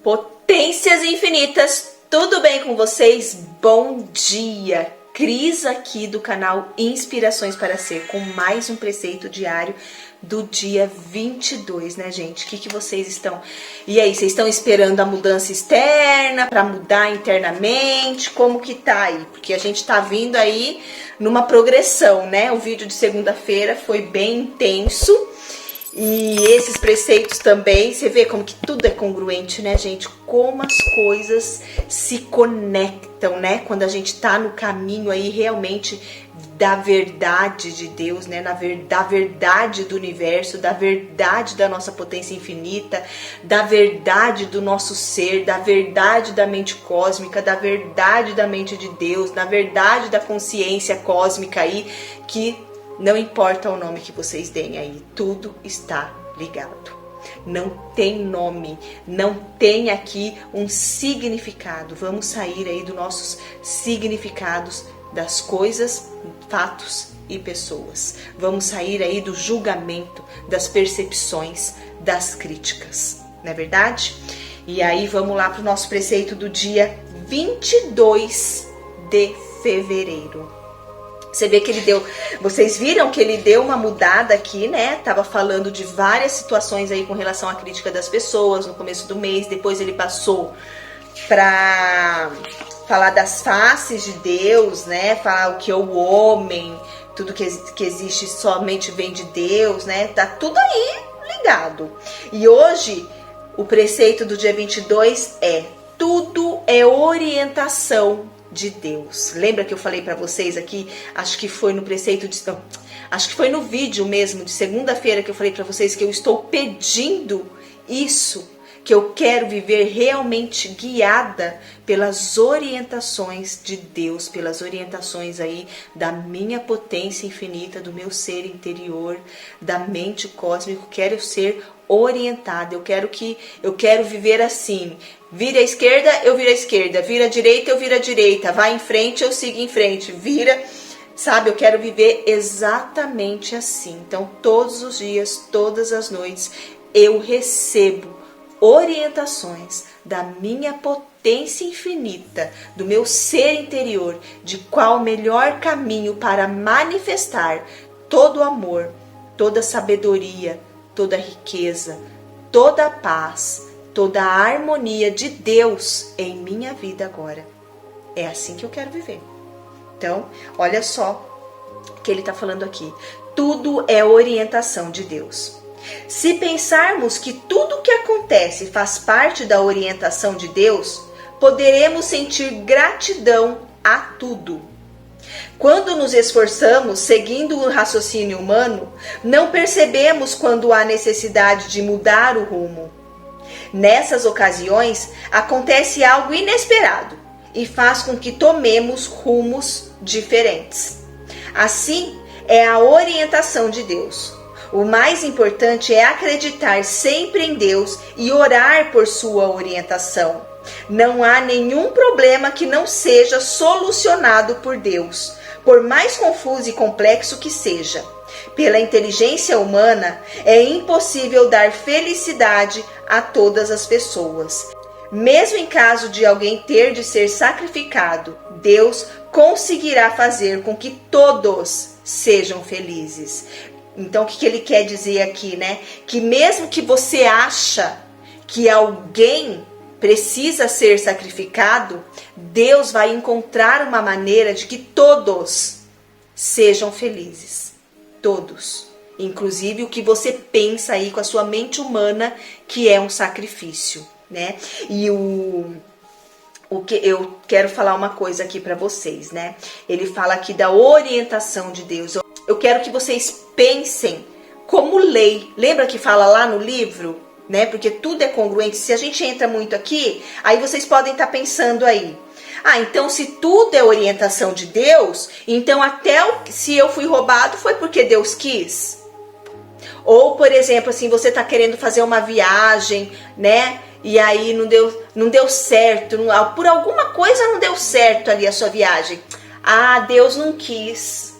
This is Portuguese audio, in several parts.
Potências infinitas, tudo bem com vocês? Bom dia! Cris aqui do canal Inspirações para Ser, com mais um preceito diário do dia 22, né, gente? O que vocês estão... E aí, vocês estão esperando a mudança externa para mudar internamente? Como que tá aí? Porque a gente tá vindo aí numa progressão, né? O vídeo de segunda-feira foi bem intenso. E esses preceitos também, você vê como que tudo é congruente, né, gente? Como as coisas se conectam, né? Quando a gente tá no caminho aí realmente da verdade de Deus, né? Da verdade do universo, da verdade da nossa potência infinita, da verdade do nosso ser, da verdade da mente cósmica, da verdade da mente de Deus, da verdade da consciência cósmica aí, que não importa o nome que vocês deem aí, tudo está ligado. Não tem nome, não tem aqui um significado. Vamos sair aí dos nossos significados das coisas, fatos e pessoas. Vamos sair aí do julgamento, das percepções, das críticas. Não é verdade? E aí vamos lá para o nosso preceito do dia 22 de fevereiro. Você vê que ele deu, vocês viram que ele deu uma mudada aqui, né? Tava falando de várias situações aí com relação à crítica das pessoas no começo do mês. Depois ele passou para falar das faces de Deus, né? Falar o que é o homem, tudo que existe somente vem de Deus, né? Tá tudo aí ligado. E hoje o preceito do dia 22 é: tudo é orientação de Deus. Lembra que eu falei para vocês aqui, acho que foi no preceito de... Não, acho que foi no vídeo mesmo de segunda-feira que eu falei para vocês que eu estou pedindo isso, que eu quero viver realmente guiada pelas orientações de Deus, pelas orientações aí da minha potência infinita, do meu ser interior, da mente cósmica. Quero ser orientada, eu quero viver assim. Vira à esquerda, eu viro à esquerda. Vira à direita, eu viro à direita. Vai em frente, eu sigo em frente. Vira, sabe? Eu quero viver exatamente assim. Então, todos os dias, todas as noites, eu recebo orientações da minha potência infinita, do meu ser interior, de qual o melhor caminho para manifestar todo o amor, toda a sabedoria, toda a riqueza, toda a paz, toda a harmonia de Deus em minha vida agora. É assim que eu quero viver. Então, olha só o que ele está falando aqui. Tudo é orientação de Deus. Se pensarmos que tudo o que acontece faz parte da orientação de Deus, poderemos sentir gratidão a tudo. Quando nos esforçamos seguindo o raciocínio humano, não percebemos quando há necessidade de mudar o rumo. Nessas ocasiões, acontece algo inesperado e faz com que tomemos rumos diferentes. Assim, é a orientação de Deus. O mais importante é acreditar sempre em Deus e orar por sua orientação. Não há nenhum problema que não seja solucionado por Deus, por mais confuso e complexo que seja. Pela inteligência humana, é impossível dar felicidade a todas as pessoas. Mesmo em caso de alguém ter de ser sacrificado, Deus conseguirá fazer com que todos sejam felizes. Então, o que ele quer dizer aqui, né? Que mesmo que você acha que alguém precisa ser sacrificado, Deus vai encontrar uma maneira de que todos sejam felizes. Todos. Inclusive o que você pensa aí com a sua mente humana que é um sacrifício, né? E o que eu quero falar uma coisa aqui para vocês, né? Ele fala aqui da orientação de Deus. Eu quero que vocês pensem como lei. Lembra que fala lá no livro, né? Porque tudo é congruente. Se a gente entra muito aqui, aí vocês podem estar pensando aí: ah, então se tudo é orientação de Deus, então até se eu fui roubado foi porque Deus quis. Ou, por exemplo, assim, você está querendo fazer uma viagem, né? E aí não deu certo, por alguma coisa não deu certo ali a sua viagem. Ah, Deus não quis.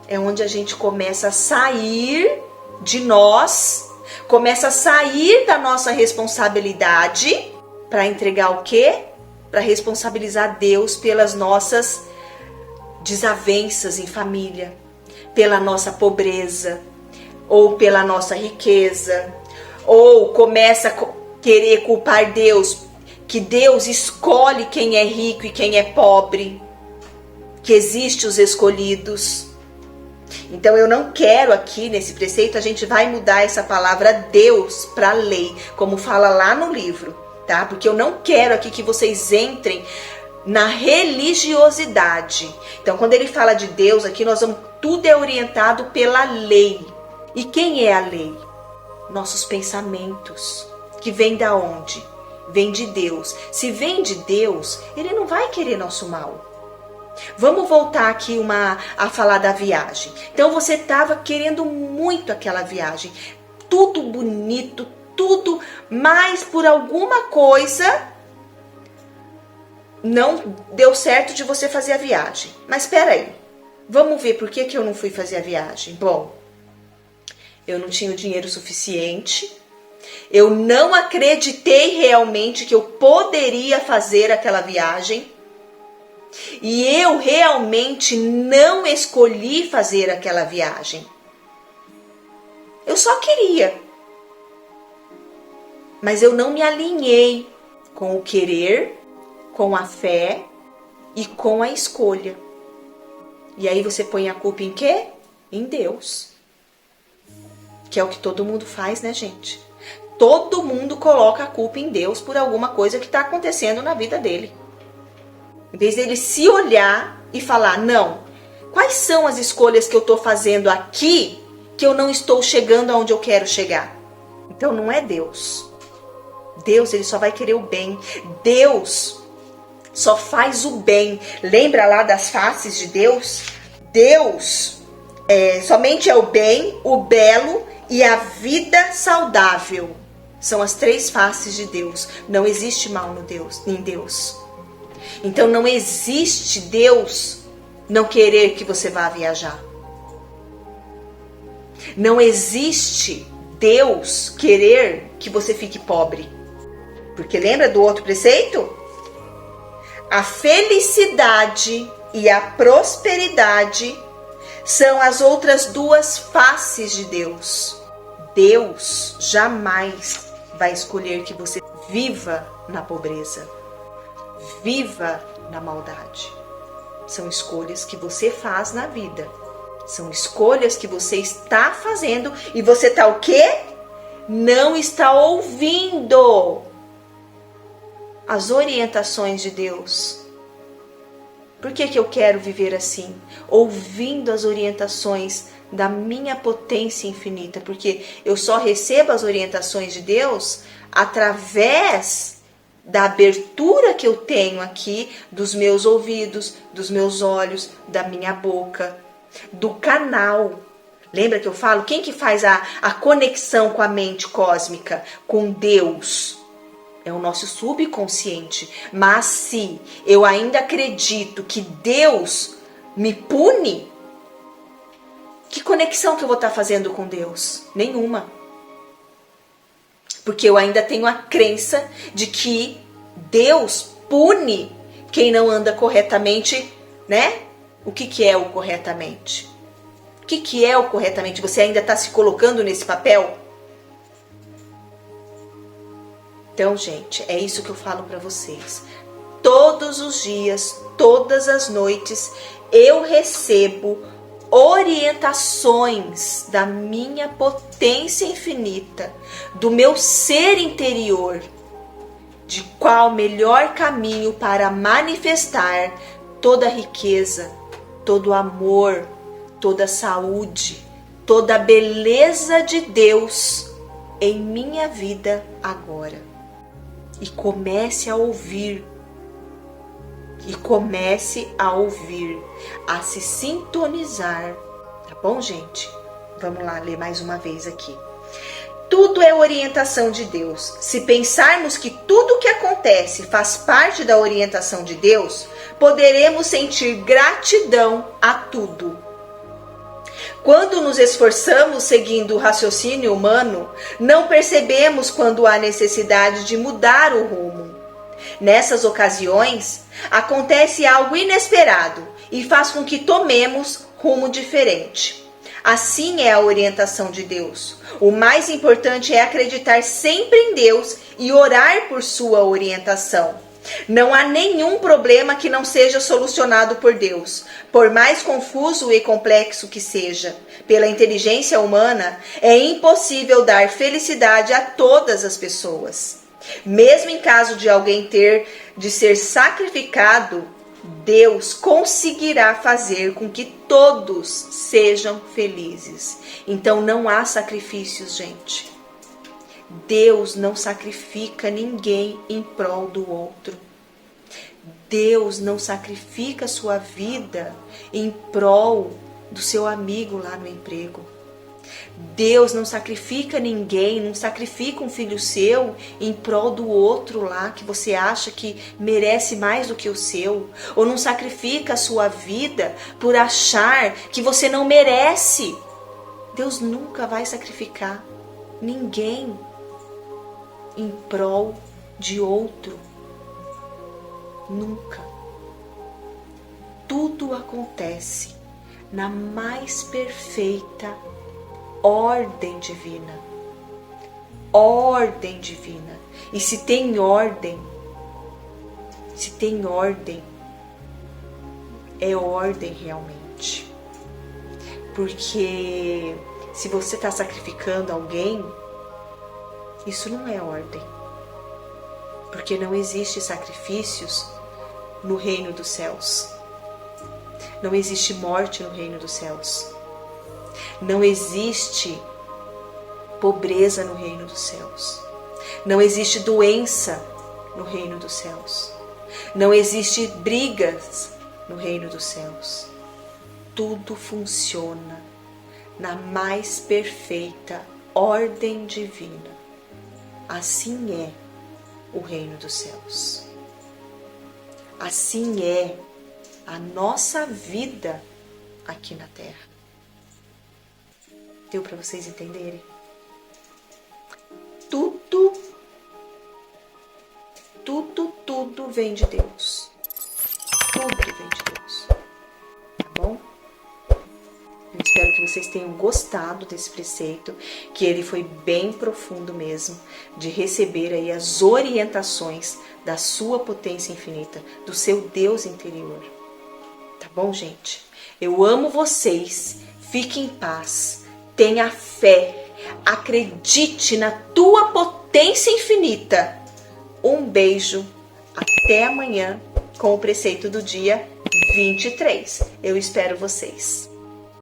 É onde a gente começa a sair de nós Começa a sair da nossa responsabilidade para entregar o quê? Para responsabilizar Deus pelas nossas desavenças em família, pela nossa pobreza, ou pela nossa riqueza, ou começa a querer culpar Deus, que Deus escolhe quem é rico e quem é pobre, que existe os escolhidos. Então eu não quero aqui nesse preceito, a gente vai mudar essa palavra Deus para lei, como fala lá no livro, tá? Porque eu não quero aqui que vocês entrem na religiosidade. Então quando ele fala de Deus aqui, tudo é orientado pela lei. E quem é a lei? Nossos pensamentos, que vem da onde? Vem de Deus. Se vem de Deus, ele não vai querer nosso mal. Vamos voltar aqui a falar da viagem. Então você estava querendo muito aquela viagem, tudo bonito, tudo, mas por alguma coisa não deu certo de você fazer a viagem. Mas espera aí, vamos ver por que eu não fui fazer a viagem. Bom, eu não tinha o dinheiro suficiente, eu não acreditei realmente que eu poderia fazer aquela viagem. E eu realmente não escolhi fazer aquela viagem. Eu só queria. Mas eu não me alinhei com o querer, com a fé e com a escolha. E aí você põe a culpa em quê? Em Deus. Que é o que todo mundo faz, né, gente? Todo mundo coloca a culpa em Deus por alguma coisa que está acontecendo na vida dele. Em vez dele se olhar e falar, não, quais são as escolhas que eu estou fazendo aqui que eu não estou chegando aonde eu quero chegar? Então não é Deus. Deus, ele só vai querer o bem. Deus só faz o bem. Lembra lá das faces de Deus? Deus somente é o bem, o belo e a vida saudável. São as três faces de Deus. Não existe mal em Deus. Então não existe Deus não querer que você vá viajar. Não existe Deus querer que você fique pobre. Porque lembra do outro preceito? A felicidade e a prosperidade são as outras duas faces de Deus. Deus jamais vai escolher que você viva na pobreza. Viva na maldade. São escolhas que você faz na vida. São escolhas que você está fazendo e você está o quê? Não está ouvindo as orientações de Deus. Por que eu quero viver assim? Ouvindo as orientações da minha potência infinita. Porque eu só recebo as orientações de Deus através da abertura que eu tenho aqui dos meus ouvidos, dos meus olhos, da minha boca, do canal. Lembra que eu falo? Quem que faz a conexão com a mente cósmica? Com Deus. É o nosso subconsciente. Mas se eu ainda acredito que Deus me pune, que conexão que eu vou estar fazendo com Deus? Nenhuma. Porque eu ainda tenho a crença de que Deus pune quem não anda corretamente, né? O que é o corretamente? O que é o corretamente? Você ainda está se colocando nesse papel? Então, gente, é isso que eu falo para vocês. Todos os dias, todas as noites, eu recebo orientações da minha potência infinita, do meu ser interior, de qual melhor caminho para manifestar toda a riqueza, todo o amor, toda a saúde, toda a beleza de Deus em minha vida agora. E comece a ouvir. E comece a ouvir, a se sintonizar, tá bom, gente? Vamos lá ler mais uma vez aqui. Tudo é orientação de Deus. Se pensarmos que tudo o que acontece faz parte da orientação de Deus, poderemos sentir gratidão a tudo. Quando nos esforçamos seguindo o raciocínio humano, não percebemos quando há necessidade de mudar o rumo. Nessas ocasiões, acontece algo inesperado e faz com que tomemos rumo diferente. Assim é a orientação de Deus. O mais importante é acreditar sempre em Deus e orar por sua orientação. Não há nenhum problema que não seja solucionado por Deus, por mais confuso e complexo que seja. Pela inteligência humana, é impossível dar felicidade a todas as pessoas. Mesmo em caso de alguém ter de ser sacrificado, Deus conseguirá fazer com que todos sejam felizes. Então não há sacrifícios, gente. Deus não sacrifica ninguém em prol do outro. Deus não sacrifica a sua vida em prol do seu amigo lá no emprego. Deus não sacrifica ninguém, não sacrifica um filho seu em prol do outro lá que você acha que merece mais do que o seu. Ou não sacrifica a sua vida por achar que você não merece. Deus nunca vai sacrificar ninguém em prol de outro. Nunca. Tudo acontece na mais perfeita ordem divina. Ordem divina. E se tem ordem, é ordem realmente. Porque se você está sacrificando alguém, isso não é ordem. Porque não existe sacrifícios no reino dos céus. Não existe morte no reino dos céus. Não existe pobreza no reino dos céus. Não existe doença no reino dos céus. Não existe brigas no reino dos céus. Tudo funciona na mais perfeita ordem divina. Assim é o reino dos céus. Assim é a nossa vida aqui na Terra. Deu para vocês entenderem? Tudo vem de Deus. Tudo vem de Deus. Tá bom? Eu espero que vocês tenham gostado desse preceito, que ele foi bem profundo mesmo, de receber aí as orientações da sua potência infinita, do seu Deus interior. Tá bom, gente? Eu amo vocês. Fique em paz. Tenha fé. Acredite na tua potência infinita. Um beijo. Até amanhã com o preceito do dia 23. Eu espero vocês.